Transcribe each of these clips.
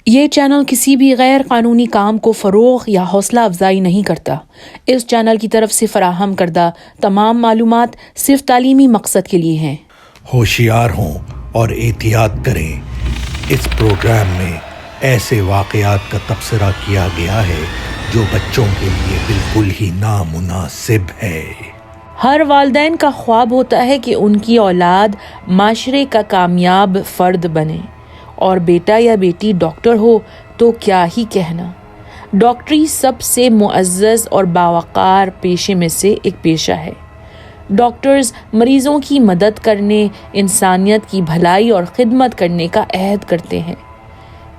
یہ چینل کسی بھی غیر قانونی کام کو فروغ یا حوصلہ افزائی نہیں کرتا۔ اس چینل کی طرف سے فراہم کردہ تمام معلومات صرف تعلیمی مقصد کے لیے ہیں۔ ہوشیار ہوں اور احتیاط کریں۔ اس پروگرام میں ایسے واقعات کا تبصرہ کیا گیا ہے جو بچوں کے لیے بالکل ہی نامناسب ہے۔ ہر والدین کا خواب ہوتا ہے کہ ان کی اولاد معاشرے کا کامیاب فرد بنے، اور بیٹا یا بیٹی ڈاکٹر ہو تو کیا ہی کہنا۔ ڈاکٹری سب سے معزز اور باوقار پیشے میں سے ایک پیشہ ہے۔ ڈاکٹرز مریضوں کی مدد کرنے، انسانیت کی بھلائی اور خدمت کرنے کا عہد کرتے ہیں،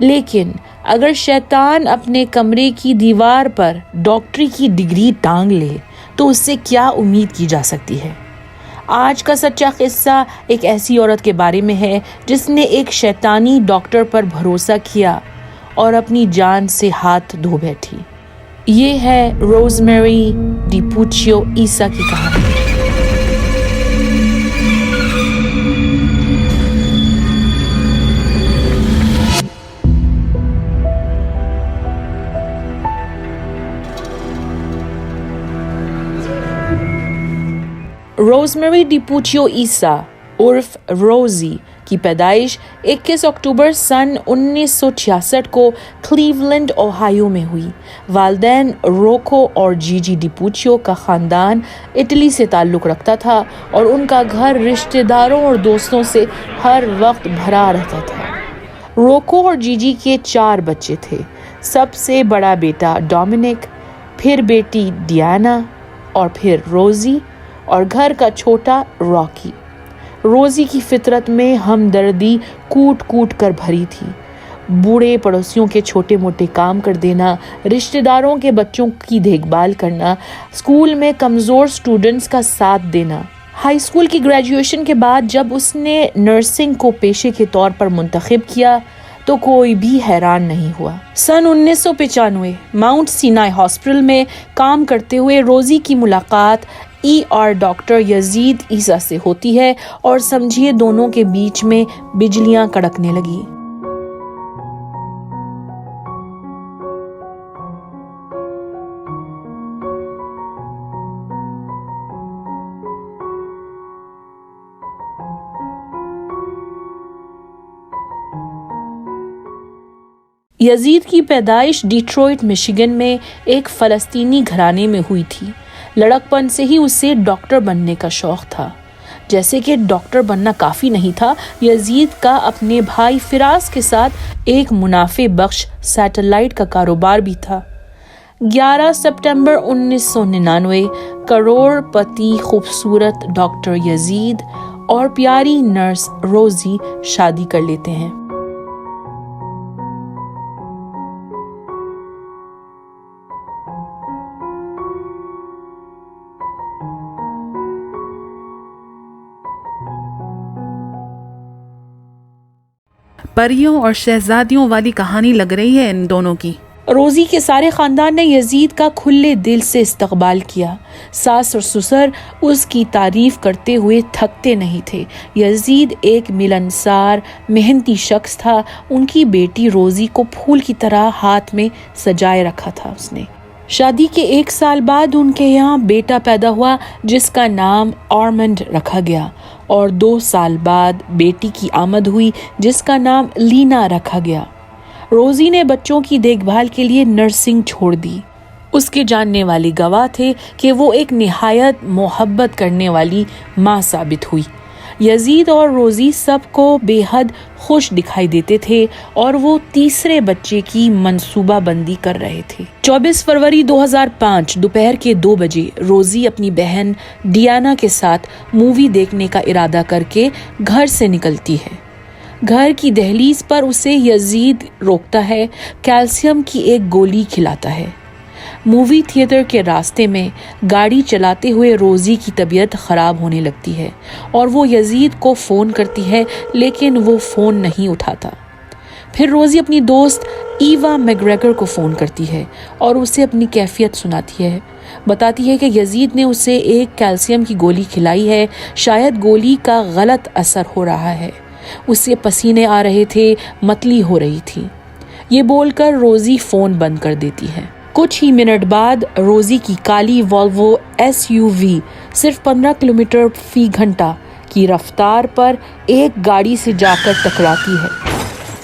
لیکن اگر شیطان اپنے کمرے کی دیوار پر ڈاکٹری کی ڈگری ٹانگ لے تو اس سے کیا امید کی جا سکتی ہے؟ آج کا سچا قصہ ایک ایسی عورت کے بارے میں ہے جس نے ایک شیطانی ڈاکٹر پر بھروسہ کیا اور اپنی جان سے ہاتھ دھو بیٹھی۔ یہ ہے روزمیری ڈی پوچیو عیسیٰ کی کہانی۔ روزمیری ڈی پوچیو عیسیٰ عرف روزی کی پیدائش 21 اکتوبر سن 1966 کو کلیولینڈ اوہایو میں ہوئی۔ والدین روکو اور جیجی ڈی پوچیو کا خاندان اٹلی سے تعلق رکھتا تھا اور ان کا گھر رشتہ داروں اور دوستوں سے ہر وقت بھرا رہتا تھا۔ روکو اور جیجی کے 4 بچے تھے، سب سے بڑا بیٹا ڈومینک، پھر بیٹی ڈیانا اور پھر روزی، اور گھر کا چھوٹا راکی۔ روزی کی فطرت میں ہمدردی کوٹ کوٹ کر بھری تھی۔ بوڑھے پڑوسیوں کے چھوٹے موٹے کام کر دینا، رشتہ داروں کے بچوں کی دیکھ بھال کرنا، اسکول میں کمزور اسٹوڈنٹس کا ساتھ دینا۔ ہائی اسکول کی گریجویشن کے بعد جب اس نے نرسنگ کو پیشے کے طور پر منتخب کیا تو کوئی بھی حیران نہیں ہوا۔ سن 1995 ماؤنٹ سینائی ہاسپٹل میں کام کرتے ہوئے روزی کی ملاقات ڈاکٹر یزید عیسیٰ سے ہوتی ہے اور سمجھیے دونوں کے بیچ میں بجلیاں کڑکنے لگی۔ یزید کی پیدائش ڈیٹروئٹ میشیگن میں ایک فلسطینی گھرانے میں ہوئی تھی۔ لڑکپن سے ہی اسے ڈاکٹر بننے کا شوق تھا۔ جیسے کہ ڈاکٹر بننا کافی نہیں تھا، یزید کا اپنے بھائی فراز کے ساتھ ایک منافع بخش سیٹلائٹ کا کاروبار بھی تھا۔ 11 ستمبر 1999 کروڑ پتی خوبصورت ڈاکٹر یزید اور پیاری نرس روزی شادی کر لیتے ہیں۔ پریوں اور شہزادیوں والی کہانی لگ رہی ہے ان دونوں کی۔ روزی کے سارے خاندان نے یزید کا کھلے دل سے استقبال کیا۔ ساس اور سسر اس کی تعریف کرتے ہوئے تھکتے نہیں تھے۔ یزید ایک ملنسار، محنتی شخص تھا۔ ان کی بیٹی روزی کو پھول کی طرح ہاتھ میں سجائے رکھا تھا اس نے۔ شادی کے 1 سال بعد ان کے یہاں بیٹا پیدا ہوا جس کا نام آرمنڈ رکھا گیا، اور 2 سال بعد بیٹی کی آمد ہوئی جس کا نام لینا رکھا گیا۔ روزی نے بچوں کی دیکھ بھال کے لیے نرسنگ چھوڑ دی۔ اس کے جاننے والے گواہ تھے کہ وہ ایک نہایت محبت کرنے والی ماں ثابت ہوئی۔ یزید اور روزی سب کو بے حد خوش دکھائی دیتے تھے اور وہ تیسرے بچے کی منصوبہ بندی کر رہے تھے۔ 24 فروری 2005 دوپہر کے 2 بجے روزی اپنی بہن ڈیانا کے ساتھ مووی دیکھنے کا ارادہ کر کے گھر سے نکلتی ہے۔ گھر کی دہلیز پر اسے یزید روکتا ہے، کیلشیم کی ایک گولی کھلاتا ہے۔ مووی تھیٹر کے راستے میں گاڑی چلاتے ہوئے روزی کی طبیعت خراب ہونے لگتی ہے اور وہ یزید کو فون کرتی ہے لیکن وہ فون نہیں اٹھاتا۔ پھر روزی اپنی دوست ایوا میگریگر کو فون کرتی ہے اور اسے اپنی کیفیت سناتی ہے۔ بتاتی ہے کہ یزید نے اسے ایک کیلشیم کی گولی کھلائی ہے، شاید گولی کا غلط اثر ہو رہا ہے۔ اسے پسینے آ رہے تھے، متلی ہو رہی تھی۔ یہ بول کر روزی فون بند کر دیتی ہے۔ کچھ ہی منٹ بعد روزی کی کالی والوو SUV صرف 15 کلومیٹر فی گھنٹہ کی رفتار پر ایک گاڑی سے جا کر ٹکراتی ہے۔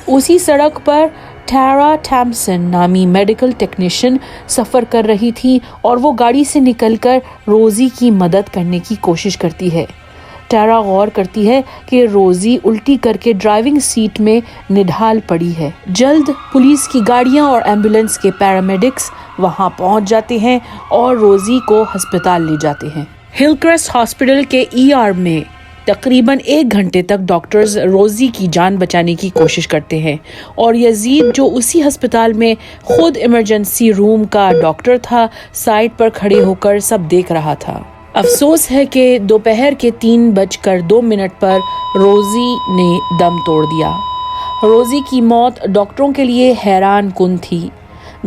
اسی سڑک پر ٹیرا تھامپسن نامی میڈیکل ٹیکنیشین سفر کر رہی تھی اور وہ گاڑی سے نکل کر روزی کی مدد کرنے کی کوشش کرتی ہے۔ ٹیرا غور کرتی ہے کہ روزی الٹی کر کے ڈرائیونگ سیٹ میں نڈھال پڑی ہے۔ جلد پولیس کی گاڑیاں اور ایمبولینس کے پیرامیڈکس وہاں پہنچ جاتے ہیں اور روزی کو ہسپتال لے جاتے ہیں۔ ہل کریسٹ ہاسپٹل کے ER میں تقریباً 1 گھنٹے تک ڈاکٹرز روزی کی جان بچانے کی کوشش کرتے ہیں اور یزید جو اسی ہسپتال میں خود ایمرجنسی روم کا ڈاکٹر تھا سائٹ پر کھڑے ہو کر سب دیکھ رہا تھا۔ افسوس ہے کہ دوپہر کے 3:02 پر روزی نے دم توڑ دیا۔ روزی کی موت ڈاکٹروں کے لیے حیران کن تھی۔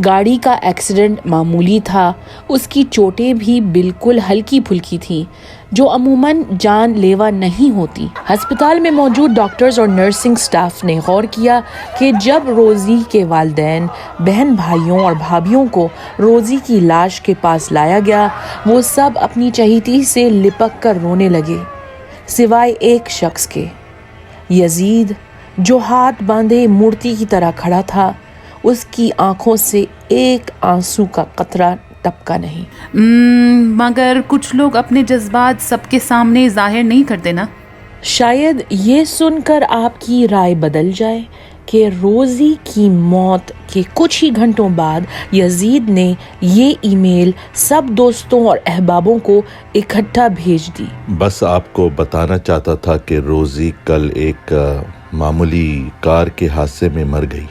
گاڑی کا ایکسیڈنٹ معمولی تھا، اس کی چوٹیں بھی بالکل ہلکی پھلکی تھیں جو عموماً جان لیوا نہیں ہوتی۔ ہسپتال میں موجود ڈاکٹرز اور نرسنگ سٹاف نے غور کیا کہ جب روزی کے والدین، بہن بھائیوں اور بھابھیوں کو روزی کی لاش کے پاس لایا گیا، وہ سب اپنی چہیتی سے لپک کر رونے لگے، سوائے ایک شخص کے، یزید، جو ہاتھ باندھے مورتی کی طرح کھڑا تھا۔ اس کی آنکھوں سے ایک آنسو کا قطرہ ٹپکا نہیں۔ مگر کچھ لوگ اپنے جذبات سب کے سامنے ظاہر نہیں کرتے نا۔ شاید یہ سن کر آپ کی رائے بدل جائے کہ روزی کی موت کے کچھ ہی گھنٹوں بعد یزید نے یہ ای میل سب دوستوں اور احبابوں کو اکٹھا بھیج دی۔ بس آپ کو بتانا چاہتا تھا کہ روزی کل ایک معمولی کار کے حادثے میں مر گئی،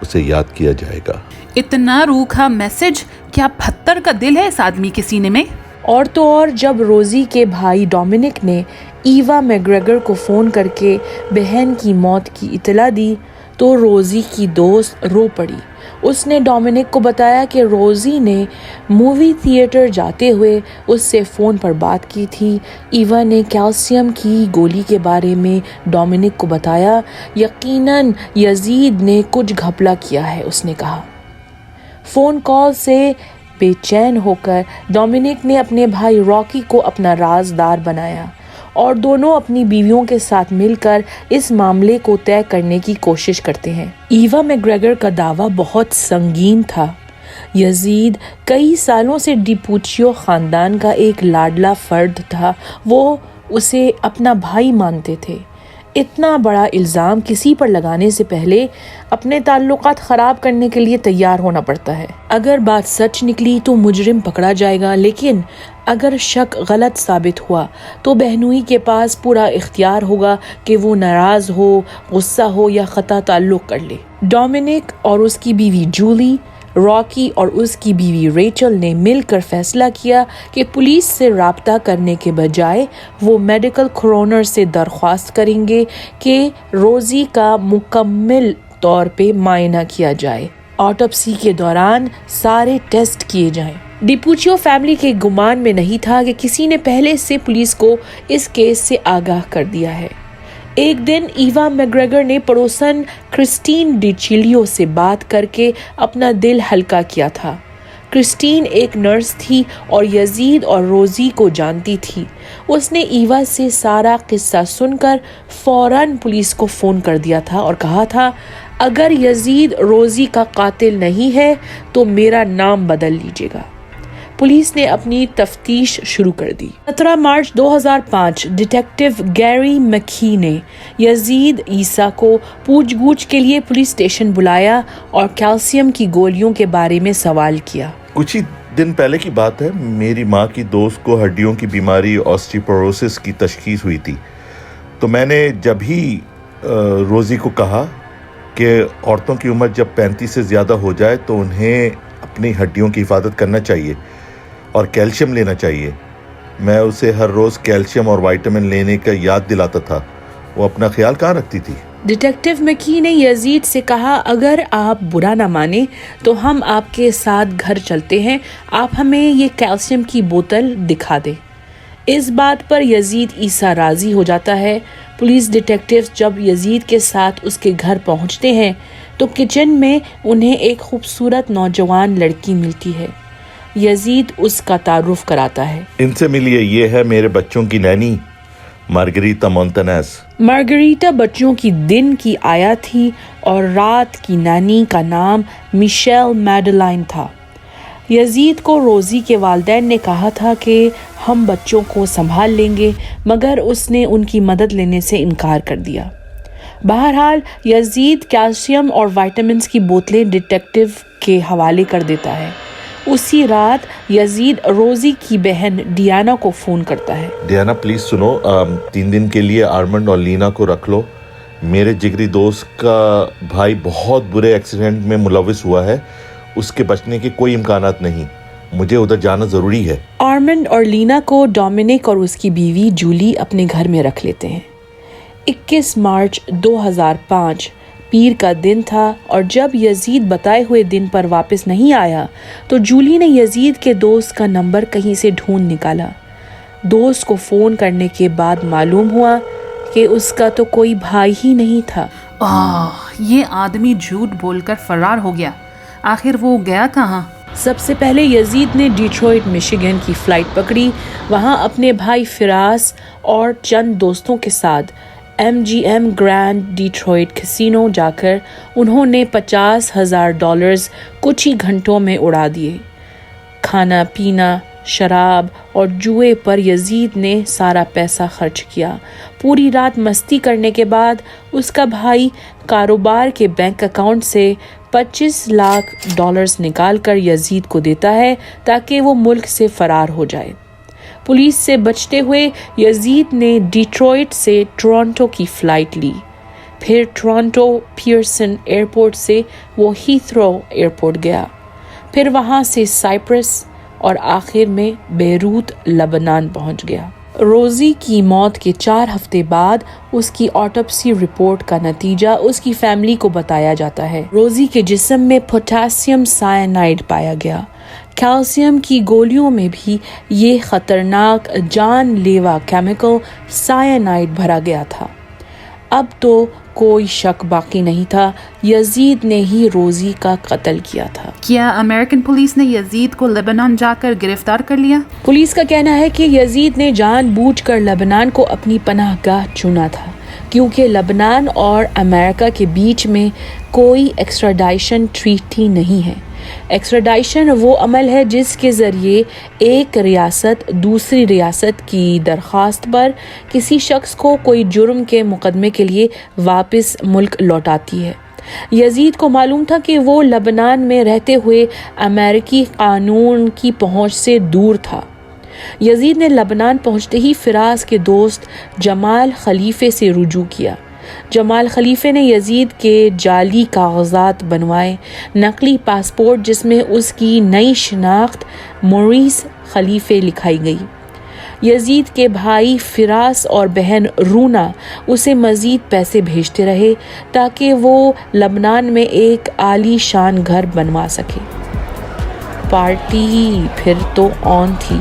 اسے یاد کیا جائے گا۔ اتنا روکھا میسج، کیا پتھر کا دل ہے اس آدمی کے سینے میں؟ اور تو اور جب روزی کے بھائی ڈومینک نے ایوا میگریگر کو فون کر کے بہن کی موت کی اطلاع دی تو روزی کی دوست رو پڑی۔ اس نے ڈومینک کو بتایا کہ روزی نے مووی تھیٹر جاتے ہوئے اس سے فون پر بات کی تھی۔ ایوا نے کیلشیم کی گولی کے بارے میں ڈومینک کو بتایا۔ یقیناً یزید نے کچھ گھپلا کیا ہے، اس نے کہا۔ فون کال سے بے چین ہو کر ڈومینک نے اپنے بھائی راکی کو اپنا رازدار بنایا اور دونوں اپنی بیویوں کے ساتھ مل کر اس معاملے کو طے کرنے کی کوشش کرتے ہیں۔ ایوا میگریگر کا دعویٰ بہت سنگین تھا۔ یزید کئی سالوں سے ڈیپوچیو خاندان کا ایک لاڈلا فرد تھا، وہ اسے اپنا بھائی مانتے تھے۔ اتنا بڑا الزام کسی پر لگانے سے پہلے اپنے تعلقات خراب کرنے کے لیے تیار ہونا پڑتا ہے۔ اگر بات سچ نکلی تو مجرم پکڑا جائے گا، لیکن اگر شک غلط ثابت ہوا تو بہنوئی کے پاس پورا اختیار ہوگا کہ وہ ناراض ہو، غصہ ہو یا قطع تعلق کر لے۔ ڈومینک اور اس کی بیوی جولی، راکی اور اس کی بیوی ریچل نے مل کر فیصلہ کیا کہ پولیس سے رابطہ کرنے کے بجائے وہ میڈیکل کورونر سے درخواست کریں گے کہ روزی کا مکمل طور پہ معائنہ کیا جائے، آٹوپسی کے دوران سارے ٹیسٹ کیے جائیں۔ ڈیپوچیو فیملی کے گمان میں نہیں تھا کہ کسی نے پہلے سے پولیس کو اس کیس سے آگاہ کر دیا ہے۔ ایک دن ایوا میگریگر نے پڑوسن کرسٹین ڈی چیلیو سے بات کر کے اپنا دل ہلکا کیا تھا۔ کرسٹین ایک نرس تھی اور یزید اور روزی کو جانتی تھی۔ اس نے ایوا سے سارا قصہ سن کر فوراً پولیس کو فون کر دیا تھا اور کہا تھا، اگر یزید روزی کا قاتل نہیں ہے تو میرا نام بدل لیجیے گا۔ پولیس نے اپنی تفتیش شروع کر دی۔ 17 مارچ 2005 ڈیٹیکٹیو گیری مکی نے یزید عیسیٰ کو پوچھ گچھ کے لیے پولیس اسٹیشن بلایا اور کیلشیم کی گولیوں کے بارے میں سوال کیا۔ کچھ ہی دن پہلے کی بات ہے، میری ماں کی دوست کو ہڈیوں کی بیماری آسٹیوپوروسس کی تشخیص ہوئی تھی، تو میں نے جب ہی روزی کو کہا کہ عورتوں کی عمر جب 35 سے زیادہ ہو جائے تو انہیں اپنی ہڈیوں کی حفاظت کرنا چاہیے اور کیلشیم لینا چاہیے۔ میں اسے ہر روز کیلشیم اور وائٹامن لینے کا یاد دلاتا تھا، وہ اپنا خیال کہاں رکھتی تھی۔ ڈیٹیکٹیو مکی نے یزید سے کہا، اگر آپ برا نہ مانیں تو ہم آپ کے ساتھ گھر چلتے ہیں، آپ ہمیں یہ کیلشیم کی بوتل دکھا دیں۔ اس بات پر یزید عیسیٰ راضی ہو جاتا ہے۔ پولیس ڈیٹیکٹیو جب یزید کے ساتھ اس کے گھر پہنچتے ہیں تو کچن میں انہیں ایک خوبصورت نوجوان لڑکی ملتی ہے۔ یزید اس کا تعارف کراتا ہے۔ ان سے ملیے، یہ ہے میرے بچوں کی نینی مارگریٹا مونتانیز۔ مارگریٹا بچوں کی دن کی آیا تھی اور رات کی نانی کا نام میشیل میڈلائن تھا۔ یزید کو روزی کے والدین نے کہا تھا کہ ہم بچوں کو سنبھال لیں گے، مگر اس نے ان کی مدد لینے سے انکار کر دیا۔ بہرحال یزید کیلشیم اور وائٹامنز کی بوتلیں ڈیٹیکٹیو کے حوالے کر دیتا ہے۔ اسی رات یزید روزی کی بہن ڈیانا کو فون کرتا ہے۔ ڈیانا پلیز سنو، 3 دن کے لیے آرمنڈ اور لینا کو رکھ لو۔ میرے جگری دوست کا بھائی بہت برے ایکسیڈنٹ میں ملوث ہوا ہے، اس کے بچنے کے کوئی امکانات نہیں، مجھے ادھر جانا ضروری ہے۔ آرمنڈ اور لینا کو ڈومینک اور اس کی بیوی جولی اپنے گھر میں رکھ لیتے ہیں۔ 21 مارچ 2005 پیر کا دن تھا، اور جب یزید بتائے ہوئے دن پر واپس نہیں آیا تو جولی نے یزید کے دوست کا نمبر کہیں سے ڈھونڈ نکالا۔ دوست کو فون کرنے کے بعد معلوم ہوا کہ اس کا تو کوئی بھائی ہی نہیں تھا۔ یہ آدمی جھوٹ بول کر فرار ہو گیا، آخر وہ گیا کہاں؟ سب سے پہلے یزید نے ڈیٹروئٹ میشیگن کی فلائٹ پکڑی۔ وہاں اپنے بھائی فراس اور چند دوستوں کے ساتھ MGM گرینڈ ڈیٹروئٹ کسینو جا کر انہوں نے $50,000 کچھ ہی گھنٹوں میں اڑا دیے۔ کھانا پینا، شراب اور جوئے پر یزید نے سارا پیسہ خرچ کیا۔ پوری رات مستی کرنے کے بعد اس کا بھائی کاروبار کے بینک اکاؤنٹ سے $25 لاکھ نکال کر یزید کو دیتا ہے تاکہ وہ ملک سے فرار ہو جائے۔ پولیس سے بچتے ہوئے یزید نے ڈیٹروئٹ سے ٹورانٹو کی فلائٹ لی، پھر ٹورانٹو پیئرسن ایئرپورٹ سے وہ ہیتھرو ایئرپورٹ گیا، پھر وہاں سے سائپرس اور آخر میں بیروت لبنان پہنچ گیا۔ روزی کی موت کے 4 ہفتے بعد اس کی آٹوپسی رپورٹ کا نتیجہ اس کی فیملی کو بتایا جاتا ہے۔ روزی کے جسم میں پوٹاسیم سائنائڈ پایا گیا۔ کیلشیم کی گولیوں میں بھی یہ خطرناک جان لیوا کیمیکل سائنائڈ بھرا گیا تھا۔ اب تو کوئی شک باقی نہیں تھا، یزید نے ہی روزی کا قتل کیا تھا۔ کیا امریکن پولیس نے یزید کو لبنان جا کر گرفتار کر لیا؟ پولیس کا کہنا ہے کہ یزید نے جان بوجھ کر لبنان کو اپنی پناہ گاہ چنا تھا، کیونکہ لبنان اور امریکہ کے بیچ میں کوئی ایکسٹراڈیشن ٹریٹی نہیں ہے۔ ایکسٹراڈیشن وہ عمل ہے جس کے ذریعے ایک ریاست دوسری ریاست کی درخواست پر کسی شخص کو کوئی جرم کے مقدمے کے لیے واپس ملک لوٹاتی ہے۔ یزید کو معلوم تھا کہ وہ لبنان میں رہتے ہوئے امریکی قانون کی پہنچ سے دور تھا۔ یزید نے لبنان پہنچتے ہی فراس کے دوست جمال خلیفے سے رجوع کیا۔ جمال خلیفے نے یزید کے جعلی کاغذات بنوائے، نقلی پاسپورٹ جس میں اس کی نئی شناخت موریس خلیفے لکھائی گئی۔ یزید کے بھائی فراس اور بہن رونا اسے مزید پیسے بھیجتے رہے تاکہ وہ لبنان میں ایک عالی شان گھر بنوا سکے۔ پارٹی پھر تو آن تھی،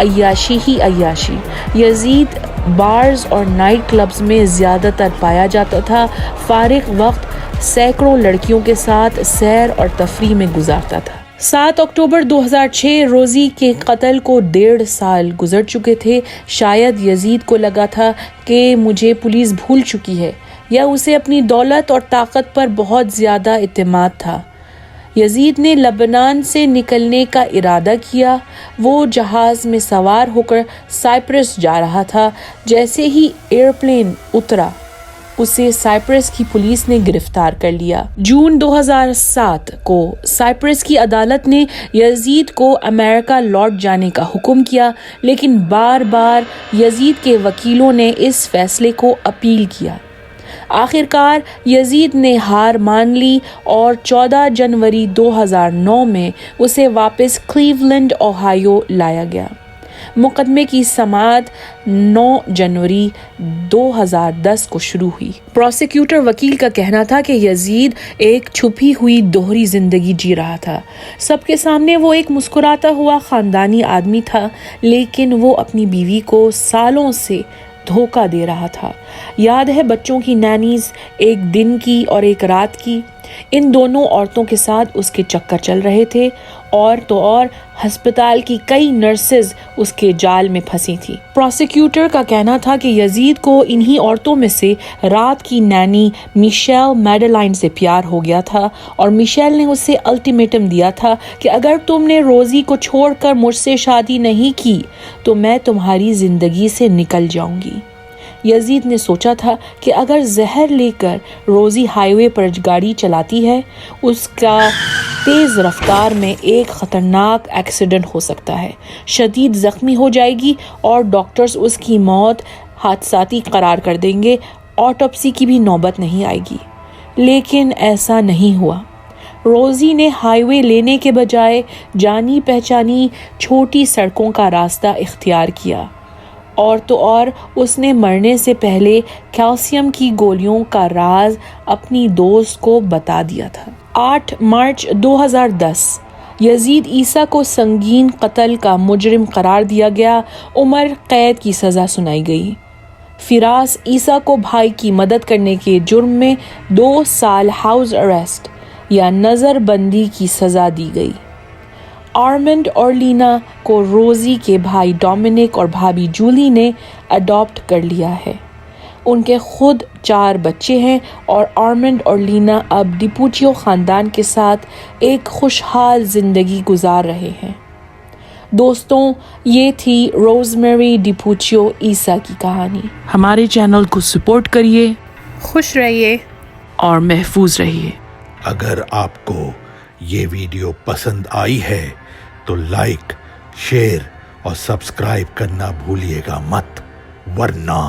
عیاشی ہی عیاشی۔ یزید بارز اور نائٹ کلبز میں زیادہ تر پایا جاتا تھا۔ فارغ وقت سینکڑوں لڑکیوں کے ساتھ سیر اور تفریح میں گزارتا تھا۔ 7 اکتوبر 2006 روزی کے قتل کو 1.5 سال گزر چکے تھے۔ شاید یزید کو لگا تھا کہ مجھے پولیس بھول چکی ہے، یا اسے اپنی دولت اور طاقت پر بہت زیادہ اعتماد تھا۔ یزید نے لبنان سے نکلنے کا ارادہ کیا۔ وہ جہاز میں سوار ہو کر سائپرس جا رہا تھا۔ جیسے ہی ایئرپلین اترا اسے سائپرس کی پولیس نے گرفتار کر لیا۔ جون 2007 کو سائپرس کی عدالت نے یزید کو امریکہ لوٹ جانے کا حکم کیا، لیکن بار بار یزید کے وکیلوں نے اس فیصلے کو اپیل کیا۔ آخرکار یزید نے ہار مان لی اور 14 جنوری 2009 میں اسے واپس کلیولینڈ اوہایو لایا گیا۔ مقدمے کی سماعت 9 جنوری 2010 کو شروع ہوئی۔ پروسیکیوٹر وکیل کا کہنا تھا کہ یزید ایک چھپی ہوئی دوہری زندگی جی رہا تھا۔ سب کے سامنے وہ ایک مسکراتا ہوا خاندانی آدمی تھا، لیکن وہ اپنی بیوی کو سالوں سے دھوکہ دے رہا تھا۔ یاد ہے بچوں کی نینیز، ایک دن کی اور ایک رات کی۔ ان دونوں عورتوں کے ساتھ اس کے چکر چل رہے تھے، اور تو اور ہسپتال کی کئی نرسز اس کے جال میں پھنسی تھی۔ پروسیکیوٹر کا کہنا تھا کہ یزید کو انہی عورتوں میں سے رات کی نانی میشیل میڈلائن سے پیار ہو گیا تھا، اور میشیل نے اسے الٹیمیٹم دیا تھا کہ اگر تم نے روزی کو چھوڑ کر مجھ سے شادی نہیں کی تو میں تمہاری زندگی سے نکل جاؤں گی۔ یزید نے سوچا تھا کہ اگر زہر لے کر روزی ہائی وے پر گاڑی چلاتی ہے، اس کا تیز رفتار میں ایک خطرناک ایکسیڈنٹ ہو سکتا ہے، شدید زخمی ہو جائے گی اور ڈاکٹرز اس کی موت حادثاتی قرار کر دیں گے، آٹوپسی کی بھی نوبت نہیں آئے گی۔ لیکن ایسا نہیں ہوا۔ روزی نے ہائی وے لینے کے بجائے جانی پہچانی چھوٹی سڑکوں کا راستہ اختیار کیا، اور تو اور اس نے مرنے سے پہلے کیلشیم کی گولیوں کا راز اپنی دوست کو بتا دیا تھا۔ 8 مارچ 2010 یزید عیسیٰ کو سنگین قتل کا مجرم قرار دیا گیا، عمر قید کی سزا سنائی گئی۔ فراس عیسیٰ کو بھائی کی مدد کرنے کے جرم میں 2 سال ہاؤس اریسٹ یا نظر بندی کی سزا دی گئی۔ آرمنڈ اور لینا کو روزی کے بھائی ڈومینک اور بھابھی جولی نے اڈاپٹ کر لیا ہے۔ ان کے خود 4 بچے ہیں، اور آرمنڈ اور لینا اب ڈیپوچیو خاندان کے ساتھ ایک خوشحال زندگی گزار رہے ہیں۔ دوستوں، یہ تھی روزمیری ڈیپوچیو عیسیٰ کی کہانی۔ ہمارے چینل کو سپورٹ کریے، خوش رہیے اور محفوظ رہیے۔ اگر آپ کو یہ ویڈیو پسند آئی ہے تو لائک، شیئر اور سبسکرائب کرنا بھولیے گا مت، ورنہ